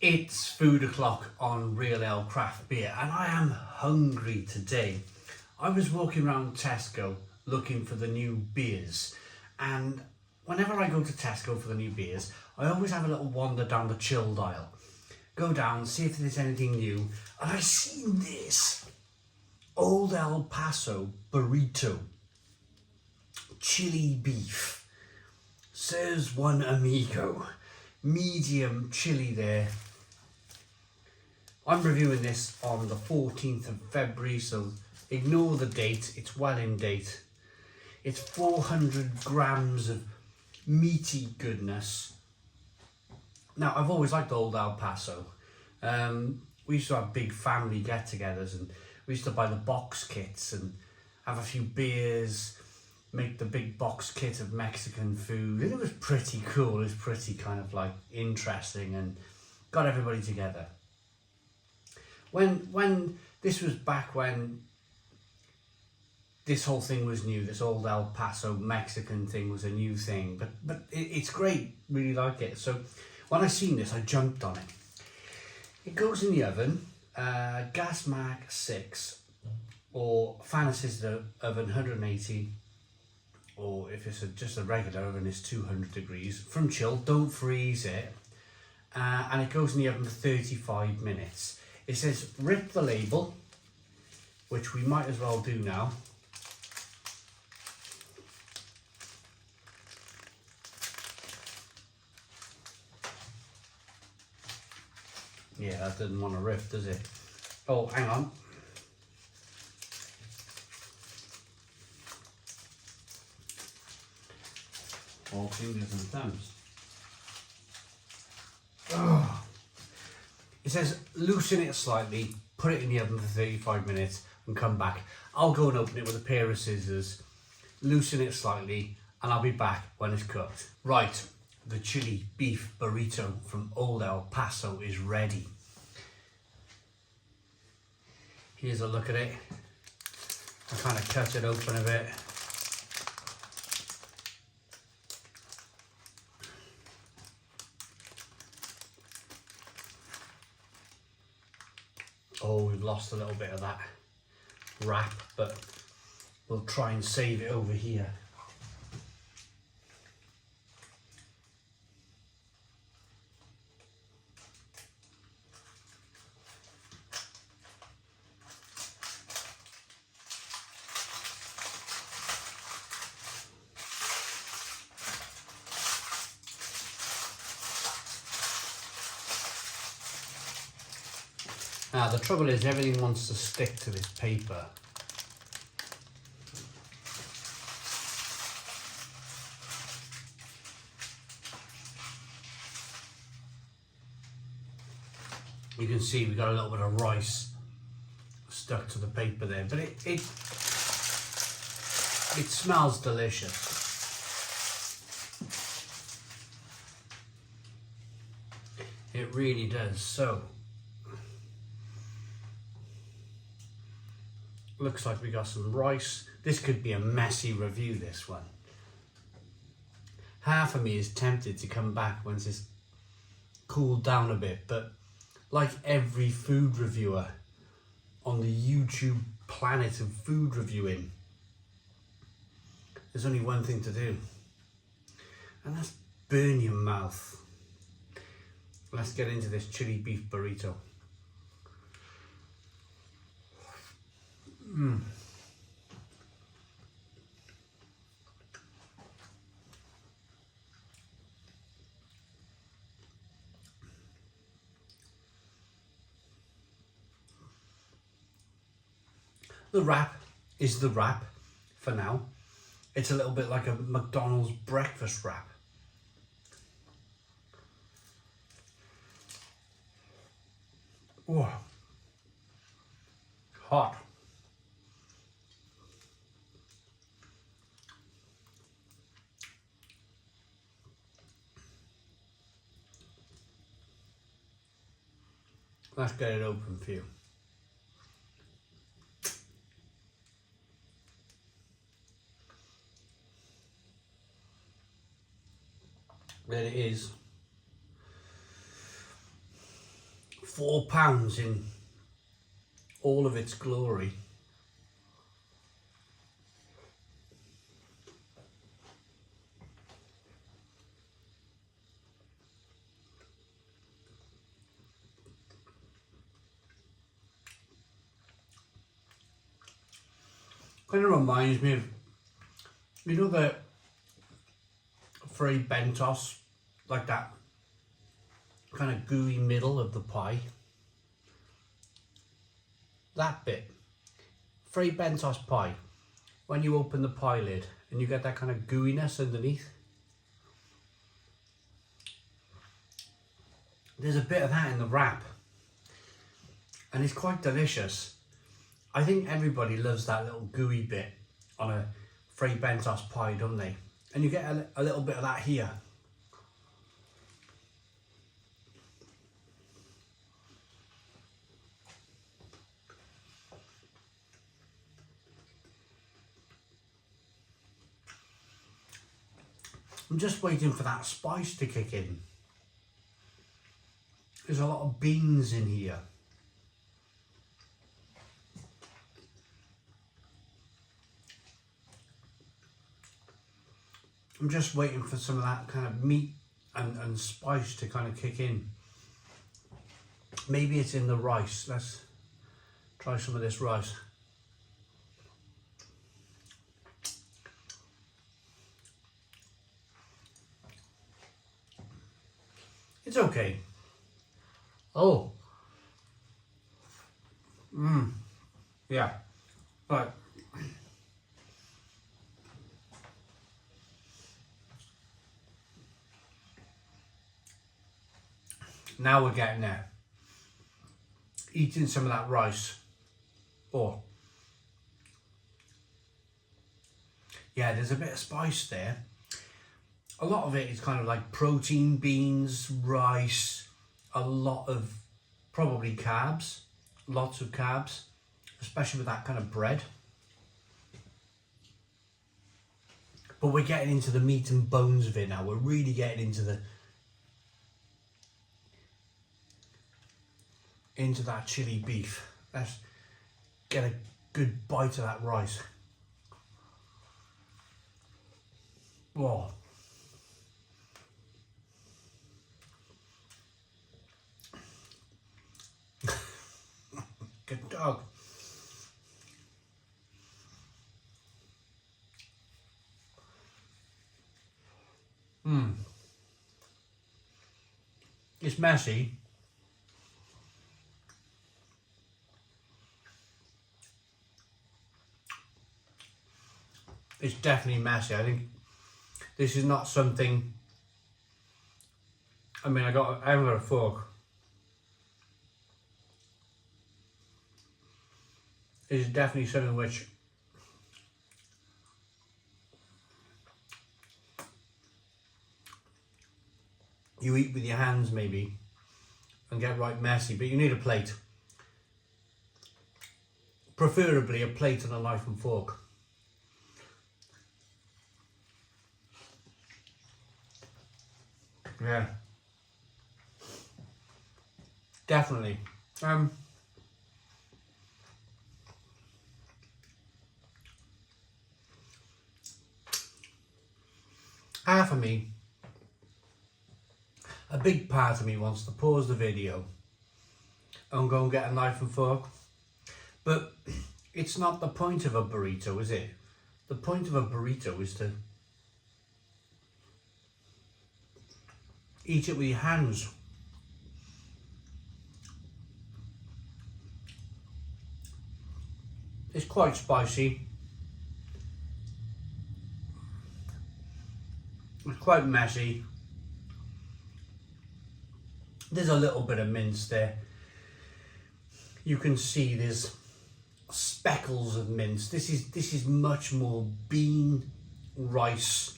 It's food o'clock on Real Ale Craft Beer and I am hungry today. I was walking around Tesco looking for the new beers, and whenever I go to Tesco for the new beers, I always have a little wander down the chilled aisle. Go down, see if there's anything new, and I seen this Old El Paso Burrito chili beef. Says one amigo. Medium chili there. I'm reviewing this on the 14th of February, so ignore the date, it's well in date. It's 400 grams of meaty goodness. Now, I've always liked Old El Paso. We used to have big family get-togethers, and we used to buy the box kits and have a few beers, make the big box kit of Mexican food, and it was pretty cool. It was pretty kind of like interesting and got everybody together. When this was back when this whole thing was new, this Old El Paso Mexican thing was a new thing, but it's great, really like it. So when I seen this, I jumped on it. It goes in the oven, gas mark 6, or fan assisted oven 180, or if it's just a regular oven, it's 200 degrees. From chill, don't freeze it, and it goes in the oven for 35 minutes. It says rip the label, which we might as well do now. Yeah, that didn't want to rip, does it? Oh, hang on. All fingers and thumbs. Oh. It says loosen it slightly, put it in the oven for 35 minutes and come back. I'll go and open it with a pair of scissors, loosen it slightly, and I'll be back when it's cooked. Right, the chili beef burrito from Old El Paso is ready. Here's a look at it. I kind of cut it open a bit. Oh, we've lost a little bit of that wrap, but we'll try and save it over here. Now, the trouble is everything wants to stick to this paper. You can see we got a little bit of rice stuck to the paper there, but it smells delicious. It really does. So looks like we got some rice. This could be a messy review, this one. Half of me is tempted to come back once it's cooled down a bit, but like every food reviewer on the YouTube planet of food reviewing, there's only one thing to do, and that's burn your mouth. Let's get into this chili beef burrito. The wrap is the wrap for now. It's a little bit like a McDonald's breakfast wrap. Oh, hot. Let's get it open for you. There it is. £4 in all of its glory. Kind of reminds me of, you know, the Fray Bentos, like that kind of gooey middle of the pie. That bit, Fray Bentos pie, when you open the pie lid and you get that kind of gooiness underneath. There's a bit of that in the wrap, and it's quite delicious. I think everybody loves that little gooey bit on a Fray Bentos pie, don't they? And you get a little bit of that here. I'm just waiting for that spice to kick in. There's a lot of beans in here. I'm just waiting for some of that kind of meat and spice to kind of kick in. Maybe it's in the rice. Let's try some of this rice. It's okay. Oh. Yeah. Right. Now we're getting there. Eating some of that rice. Oh. Yeah, there's a bit of spice there. A lot of it is kind of like protein, beans, rice, a lot of probably carbs, lots of carbs, especially with that kind of bread. But we're getting into the meat and bones of it now. We're really getting into that chili beef. Let's get a good bite of that rice. Whoa. Good dog. It's messy. It's definitely messy. I think this is not something. I mean, I haven't got a fork. It is definitely something which you eat with your hands maybe and get right messy, but you need a plate. Preferably a plate and a knife and fork. Yeah. Definitely. Half of me, a big part of me wants to pause the video and go and get a knife and fork. But it's not the point of a burrito, is it? The point of a burrito is to eat it with your hands. It's quite spicy. It's quite messy. There's a little bit of mince there. You can see there's speckles of mince. This is much more bean, rice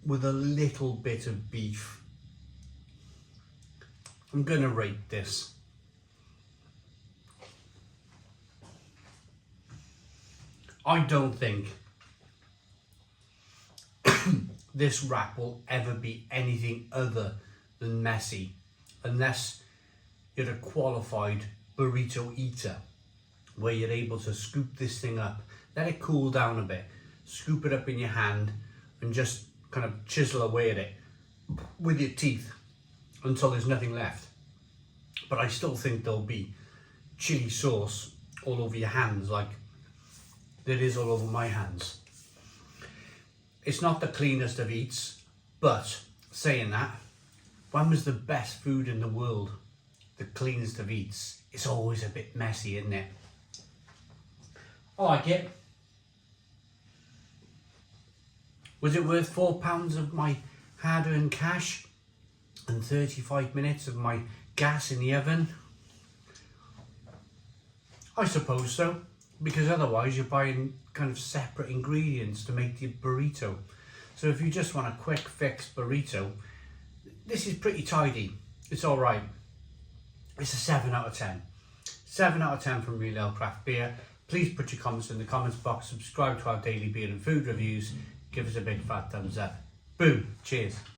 with a little bit of beef. I'm gonna rate this. I don't think this wrap will ever be anything other than messy, unless you're a qualified burrito eater, where you're able to scoop this thing up, let it cool down a bit, scoop it up in your hand and just kind of chisel away at it with your teeth until there's nothing left. But I still think there'll be chili sauce all over your hands like there is all over my hands. It's not the cleanest of eats, but saying that, when was the best food in the world the cleanest of eats? It's always a bit messy, isn't it? I like it. Was it worth £4 of my hard-earned cash and 35 minutes of my gas in the oven? I suppose so, because otherwise you're buying kind of separate ingredients to make the burrito. So if you just want a quick fix burrito, this is pretty tidy. It's all right. It's a 7 out of 10. 7 out of 10 from Real Ale Craft Beer. Please put your comments in the comments box. Subscribe to our daily beer and food reviews. Give us a big fat thumbs up. Boom. Cheers.